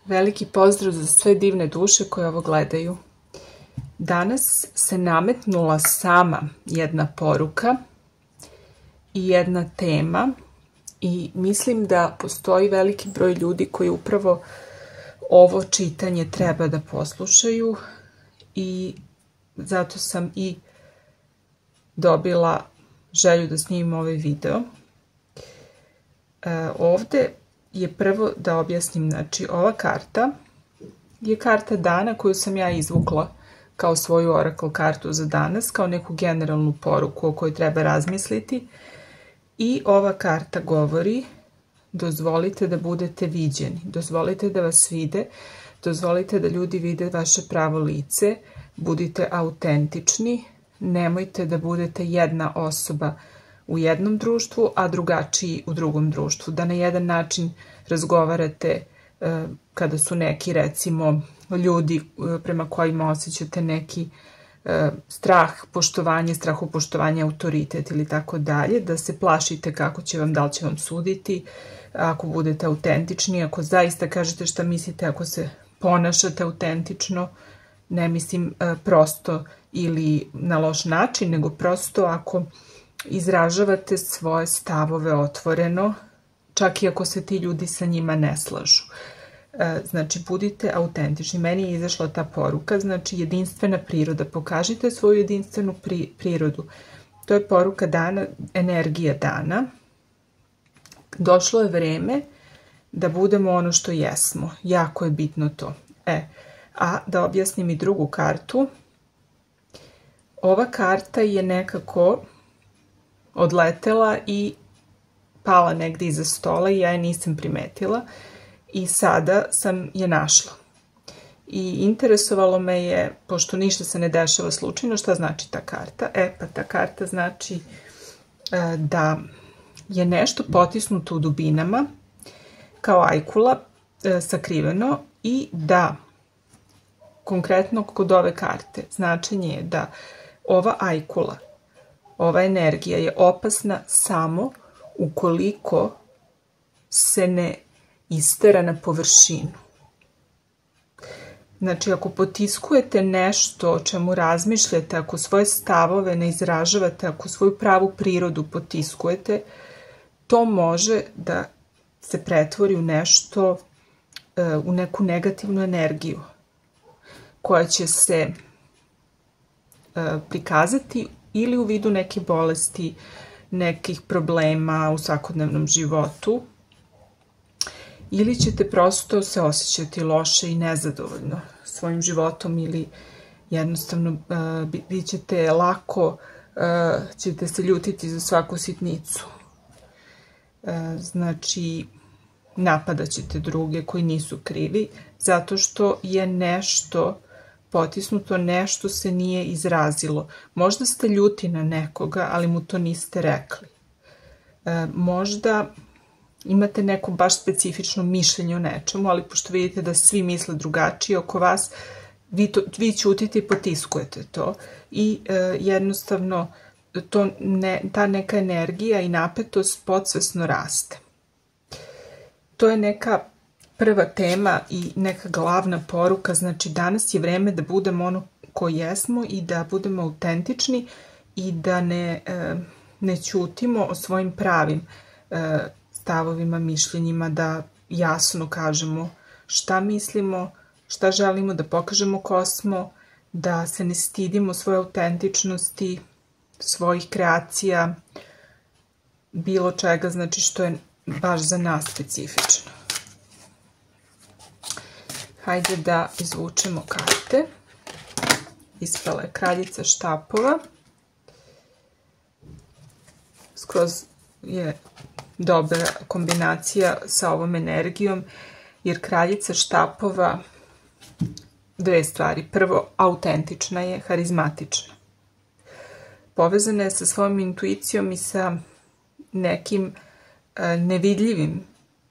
Veliki pozdrav za sve divne duše koje ovo gledaju. Danas se nametnula sama jedna poruka i jedna tema i mislim da postoji veliki broj ljudi koji upravo ovo čitanje treba da poslušaju i zato sam i dobila želju da snimim ovaj video. Ovde je prvo da objasnim, znači ova karta je karta dana koju sam ja izvukla kao svoju oracle kartu za danas, kao neku generalnu poruku o kojoj treba razmisliti. I ova karta govori: dozvolite da budete viđeni, dozvolite da vas vide, dozvolite da ljudi vide vaše pravo lice, budite autentični, nemojte da budete jedna osoba u jednom društvu, a drugačiji u drugom društvu. Da na jedan način razgovarate kada su neki, recimo, ljudi prema kojima osjećate neki strah, poštovanje, strahopoštovanje, autoritet ili tako dalje, da se plašite kako će vam, da li će vam suditi, ako budete autentični, ako zaista kažete šta mislite, ako se ponašate autentično, ne mislim prosto ili na loš način, nego prosto ako izražavate svoje stavove otvoreno, čak i ako se ti ljudi sa njima ne slažu. Znači, budite autentični. Meni je izašla ta poruka, znači jedinstvena priroda. Pokažite svoju jedinstvenu prirodu. To je poruka dana, energija dana. Došlo je vreme da budemo ono što jesmo. Jako je bitno to. A da objasnim i drugu kartu. Ova karta je nekako odletela i pala negde iza stola i ja je nisam primetila i sada sam je našla. I interesovalo me je, pošto ništa se ne dešava slučajno, šta znači ta karta? Pa ta karta znači da je nešto potisnuto u dubinama, kao ajkula, sakriveno, i da, konkretno kod ove karte, značenje je da ova ajkula, ova energija je opasna samo ukoliko se ne istera na površinu. Znači, ako potiskujete nešto o čemu razmišljate, ako svoje stavove ne izražavate, ako svoju pravu prirodu potiskujete, to može da se pretvori u nešto, u neku negativnu energiju koja će se prikazati ili u vidu neke bolesti, nekih problema u svakodnevnom životu, ili ćete prosto se osjećati loše i nezadovoljno svojim životom, ili jednostavno bit ćete lako, ćete se ljutiti za svaku sitnicu. Znači, napadat ćete druge koji nisu krivi, zato što je nešto potisnuto, nešto se nije izrazilo. Možda ste ljuti na nekoga, ali mu to niste rekli. Možda imate neko baš specifično mišljenje o nečemu, ali pošto vidite da svi misle drugačije oko vas, vi ćutite i potiskujete to i jednostavno ta neka energija i napetost podsvesno raste. To je neka prva tema i neka glavna poruka. Znači, danas je vreme da budemo ono ko jesmo i da budemo autentični i da ne ćutimo o svojim pravim stavovima, mišljenjima, da jasno kažemo šta mislimo, šta želimo da pokažemo ko smo, da se ne stidimo svoje autentičnosti, svojih kreacija, bilo čega, znači što je baš za nas specifično. Hajde da izvučemo karte. Ispala je kraljica štapova. Skroz je dobra kombinacija sa ovom energijom, jer kraljica štapova, dve stvari. Prvo, autentična je, harizmatična. Povezana je sa svojom intuicijom i sa nekim nevidljivim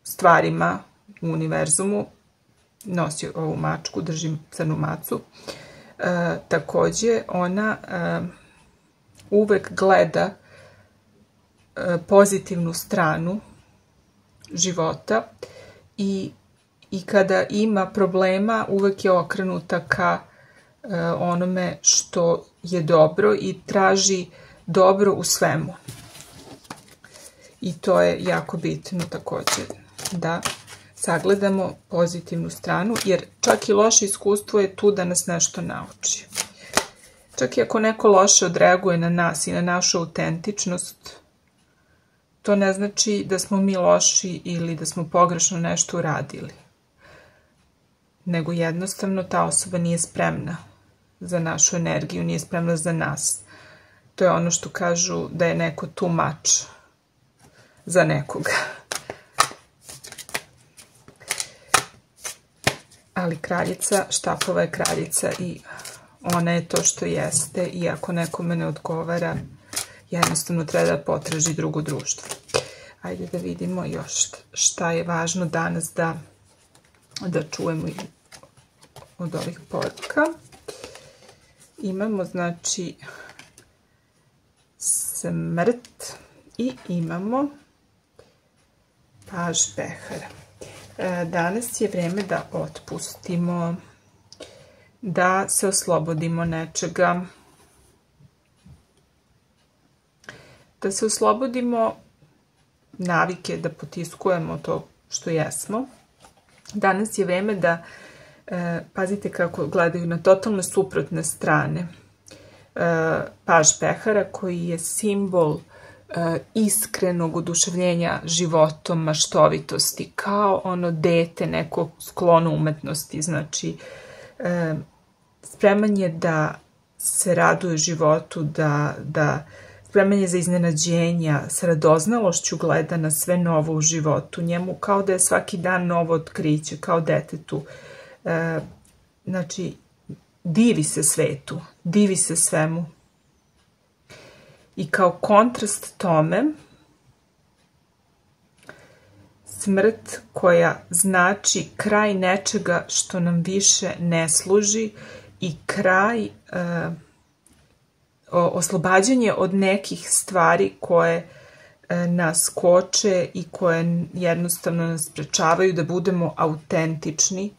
stvarima u univerzumu. Nosi ovu mačku, držim crnu macu. Takođe, ona uvek gleda pozitivnu stranu života i i kada ima problema uvek je okrenuta ka onome što je dobro i traži dobro u svemu. I to je jako bitno također da sagledamo pozitivnu stranu, jer čak i loše iskustvo je tu da nas nešto nauči. Čak i ako neko loše odreaguje na nas i na našu autentičnost, to ne znači da smo mi loši ili da smo pogrešno nešto uradili. Nego jednostavno ta osoba nije spremna za našu energiju, nije spremna za nas. To je ono što kažu da je neko too much za nekoga. Ali kraljica štapova je kraljica i ona je to što jeste i ako nekome ne odgovara, jednostavno treba da potraži drugo društvo. Ajde da vidimo još šta je važno danas da čujemo od ovih poruka. Imamo znači smrt i imamo paž behara. Danas je vreme da otpustimo, da se oslobodimo nečega, da se oslobodimo navike, da potiskujemo to što jesmo. Danas je vreme da, pazite kako gledaju na totalno suprotne strane. Paž behara koji je simbol iskrenog oduševljenja životom, maštovitosti, kao ono dete, neko sklono umetnosti, znači spreman je da se raduje životu, da spreman je za iznenađenja, s radoznalošću gleda na sve novo u životu, njemu kao da je svaki dan novo otkriće, kao detetu, znači divi se svetu, divi se svemu. I kao kontrast tome, smrt koja znači kraj nečega što nam više ne služi i kraj oslobađanje od nekih stvari koje nas koče i koje jednostavno nas sprečavaju da budemo autentični,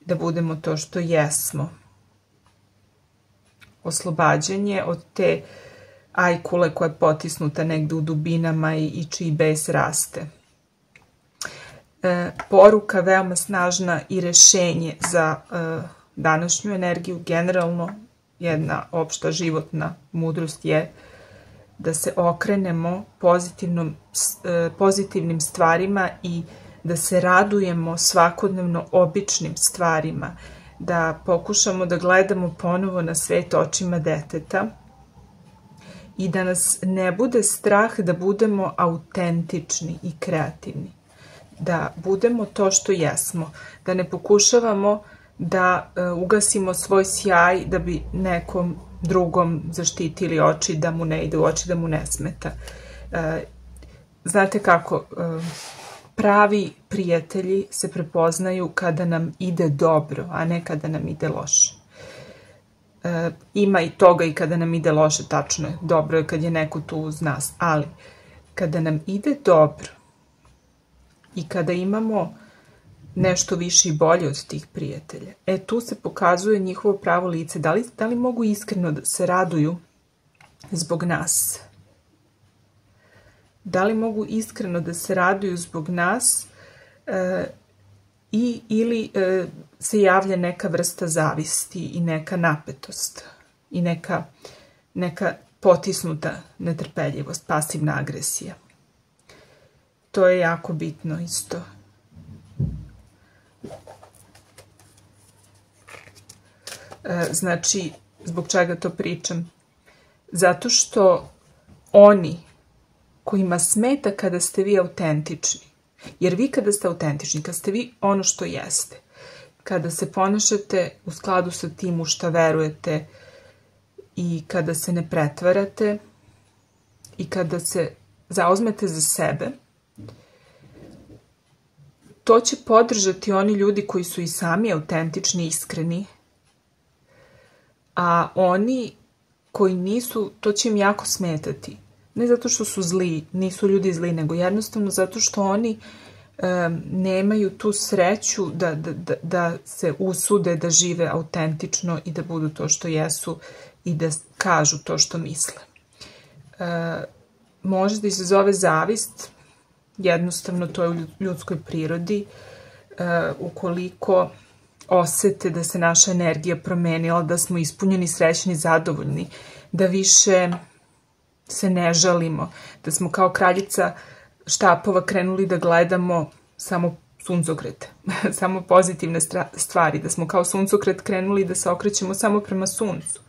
da budemo to što jesmo. Oslobađanje od te ajkule koja je potisnuta negde u dubinama i čiji bes raste. Poruka veoma snažna i rešenje za današnju energiju. Generalno, jedna opšta životna mudrost je da se okrenemo pozitivnim stvarima i da se radujemo svakodnevno običnim stvarima, da pokušamo da gledamo ponovo na svet očima deteta i da nas ne bude strah da budemo autentični i kreativni, da budemo to što jesmo, da ne pokušavamo da ugasimo svoj sjaj da bi nekom drugom zaštitili oči, da mu ne ide u oči, da mu ne smeta. Znate kako, pravi prijatelji se prepoznaju kada nam ide dobro, a ne kada nam ide loše. Ima i toga i kada nam ide loše, tačno je, dobro je kad je neko tu uz nas, ali kada nam ide dobro i kada imamo nešto više i bolje od tih prijatelja, tu se pokazuje njihovo pravo lice. Da li mogu iskreno da se raduju zbog nas? Da li mogu iskreno da se raduju zbog nas ili se javlja neka vrsta zavisti i neka napetost i neka potisnuta netrpeljivost, pasivna agresija. To je jako bitno isto. Znači, zbog čega to pričam? Zato što oni kojima smeta kada ste vi autentični, jer vi kada ste autentični, kada ste vi ono što jeste, kada se ponašate u skladu sa tim u šta verujete i kada se ne pretvarate i kada se zauzmete za sebe, to će podržati oni ljudi koji su i sami autentični, iskreni, a oni koji nisu, to će im jako smetati. Ne zato što su zli, nisu ljudi zli, nego jednostavno zato što oni nemaju tu sreću da se usude da žive autentično i da budu to što jesu i da kažu to što misle. Može da izazove zavist, jednostavno to je u ljudskoj prirodi, ukoliko osete da se naša energija promenila, da smo ispunjeni, srećni, zadovoljni, da više se ne žalimo, da smo kao kraljica štapova krenuli da gledamo samo suncokrete, samo pozitivne stvari, da smo kao suncokret krenuli da se okrećemo samo prema suncu,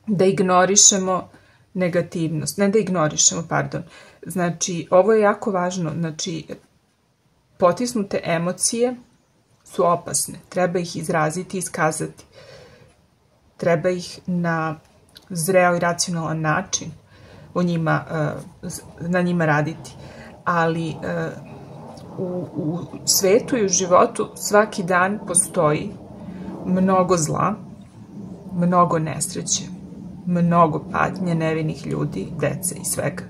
da ignorišemo negativnost, ne da ignorišemo, pardon. Znači, ovo je jako važno, znači, potisnute emocije su opasne, treba ih izraziti i iskazati, treba ih na zreo i racionalan način na njima raditi, ali u svetu i u životu svaki dan postoji mnogo zla, mnogo nesreće, mnogo patnje nevinih ljudi, dece i svega.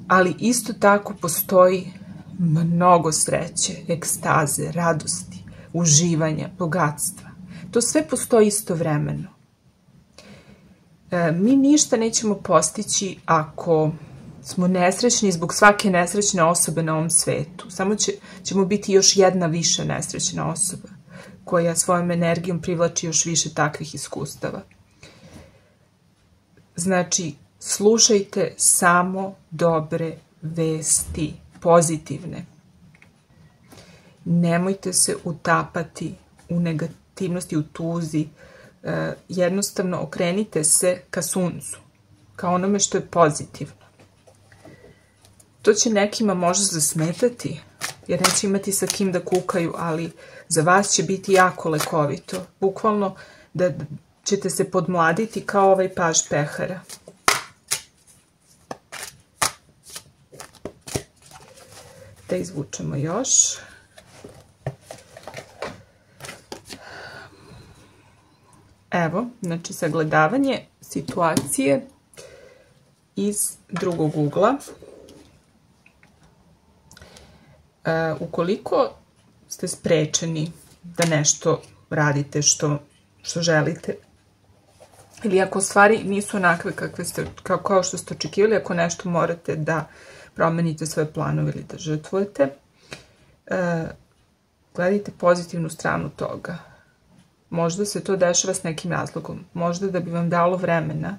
Ali isto tako postoji mnogo sreće, ekstaze, radosti, uživanja, bogatstva. To sve postoji istovremeno. Mi ništa nećemo postići ako smo nesrećni zbog svake nesrećne osobe na ovom svetu. Samo ćemo biti još jedna više nesrećna osoba koja svojom energijom privlači još više takvih iskustava. Znači, slušajte samo dobre vesti, pozitivne. Nemojte se utapati u negativnosti, u tuzi. Jednostavno okrenite se ka suncu, ka onome što je pozitivno. To će nekima možda zasmetati, jer neće imati sa kim da kukaju, ali za vas će biti jako lekovito. Bukvalno da ćete se podmladiti kao ovaj paž pehara. Da izvučemo još. Evo, znači sagledavanje situacije iz drugog ugla. Ukoliko ste sprečeni da nešto radite što želite, ili ako stvari nisu onakve kao što ste očekivali, ako nešto morate da promenite svoje planove ili da žrtvujete, gledajte pozitivnu stranu toga. Možda se to dešava s nekim razlogom, možda da bi vam dalo vremena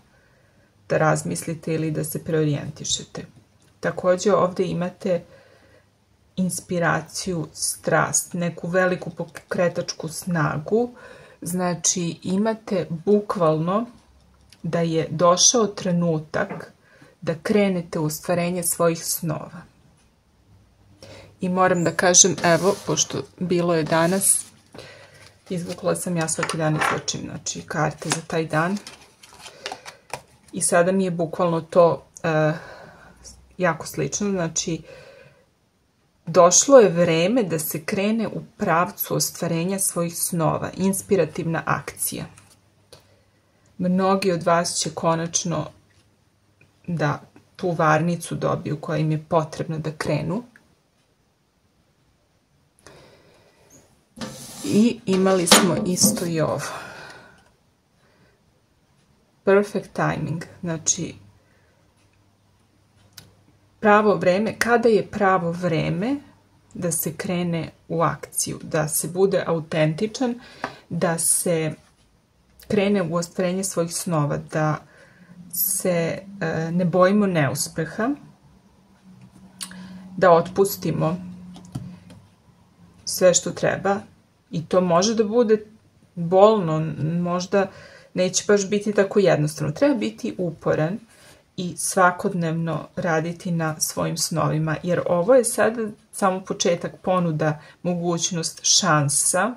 da razmislite ili da se preorijentišete. Takođe ovde imate inspiraciju, strast, neku veliku pokretačku snagu, znači imate bukvalno da je došao trenutak da krenete u ostvarenje svojih snova. I moram da kažem, evo, pošto bilo je danas, izvukla sam, ja svaki dan izvučim, znači, karte za taj dan. I sada mi je bukvalno to jako slično, znači, došlo je vreme da se krene u pravcu ostvarenja svojih snova, inspirativna akcija. Mnogi od vas će konačno da tu varnicu dobiju koja im je potrebna da krenu. I imali smo isto i ovo. Perfect timing, znači pravo vreme, kada je pravo vreme da se krene u akciju, da se bude autentičan, da se krene u ostvarenje svojih snova, da se ne bojimo neuspeha, da otpustimo sve što treba. I to može da bude bolno, možda neće baš biti tako jednostavno. Treba biti uporan i svakodnevno raditi na svojim snovima, jer ovo je sada samo početak, ponuda, mogućnost, šansa.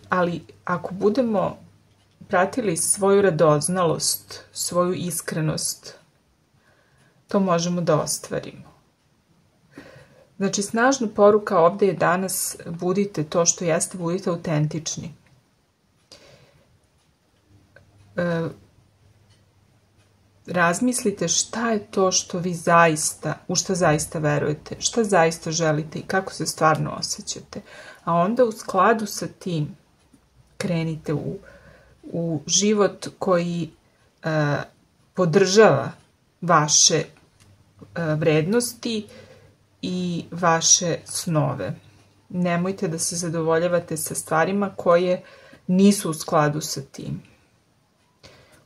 Ali ako budemo pratili svoju radoznalost, svoju iskrenost, to možemo da ostvarimo. Znači, snažna poruka ovde je danas: budite to što jeste, budite autentični. razmislite šta je to što vi zaista, u šta zaista verujete, šta zaista želite i kako se stvarno osjećate. A onda u skladu sa tim krenite u život koji podržava vaše vrednosti i vaše snove. Nemojte da se zadovoljavate sa stvarima koje nisu u skladu sa tim.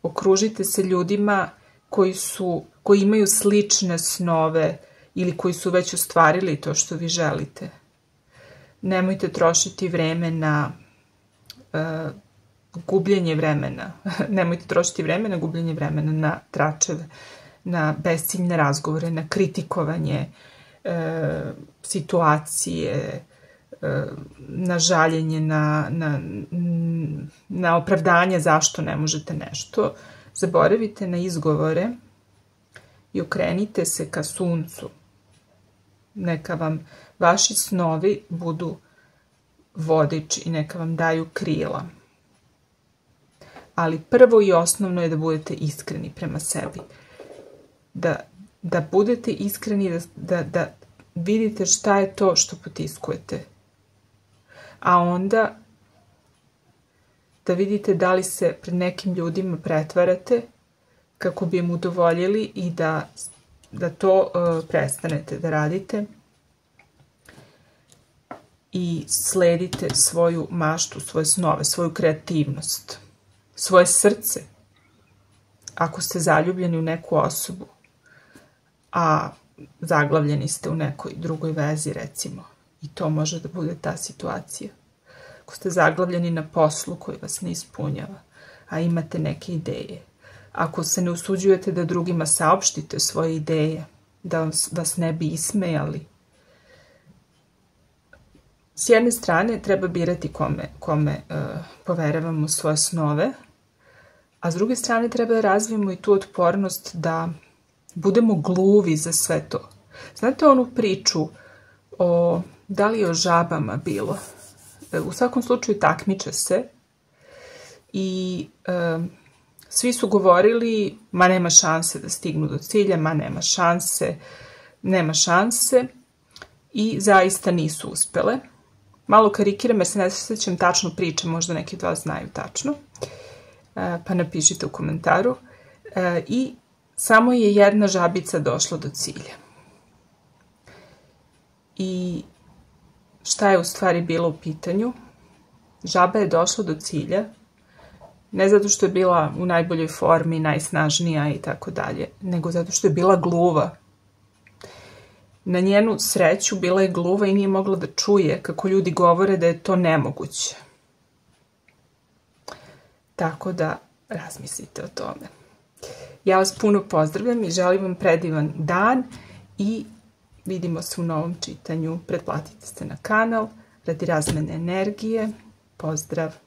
Okružite se ljudima koji imaju slične snove ili koji su već ostvarili to što vi želite. Nemojte trošiti vreme na gubljenje vremena. Nemojte trošiti vreme na gubljenje vremena, na tračeve, na besciljne razgovore, na kritikovanje situacije, na žaljenje, na opravdanje zašto ne možete nešto. Zaboravite na izgovore i okrenite se ka suncu. Neka vam vaši snovi budu vodič i neka vam daju krila. Ali prvo i osnovno je da budete iskreni prema sebi. Da budete iskreni, da vidite šta je to što potiskujete. A onda da vidite da li se pred nekim ljudima pretvarate kako bi im udovoljili i da to prestanete da radite i sledite svoju maštu, svoje snove, svoju kreativnost, svoje srce. Ako ste zaljubljeni u neku osobu, a zaglavljeni ste u nekoj drugoj vezi, recimo, i to može da bude ta situacija. Ako ste zaglavljeni na poslu koji vas ne ispunjava, a imate neke ideje. Ako se ne usuđujete da drugima saopštite svoje ideje, da vas ne bi ismejali. S jedne strane treba birati kome poveravamo svoje snove, a s druge strane treba da razvijemo i tu otpornost da budemo gluvi za sve to. Znate onu priču da li je o žabama bilo? U svakom slučaju takmiče se i svi su govorili ma nema šanse da stignu do cilja, ma nema šanse i zaista nisu uspele. Malo karikiram jer se ne sjećam tačno priče, možda neki od vas znaju tačno, pa napišite u komentaru. I samo je jedna žabica došla do cilja. I šta je u stvari bilo u pitanju? Žaba je došla do cilja, ne zato što je bila u najboljoj formi, najsnažnija i tako dalje, nego zato što je bila gluva. Na njenu sreću bila je gluva i nije mogla da čuje kako ljudi govore da je to nemoguće. Tako da razmislite o tome. Ja vas puno pozdravljam i želim vam predivan dan i vidimo se u novom čitanju. Pretplatite se na kanal radi razmene energije. Pozdrav!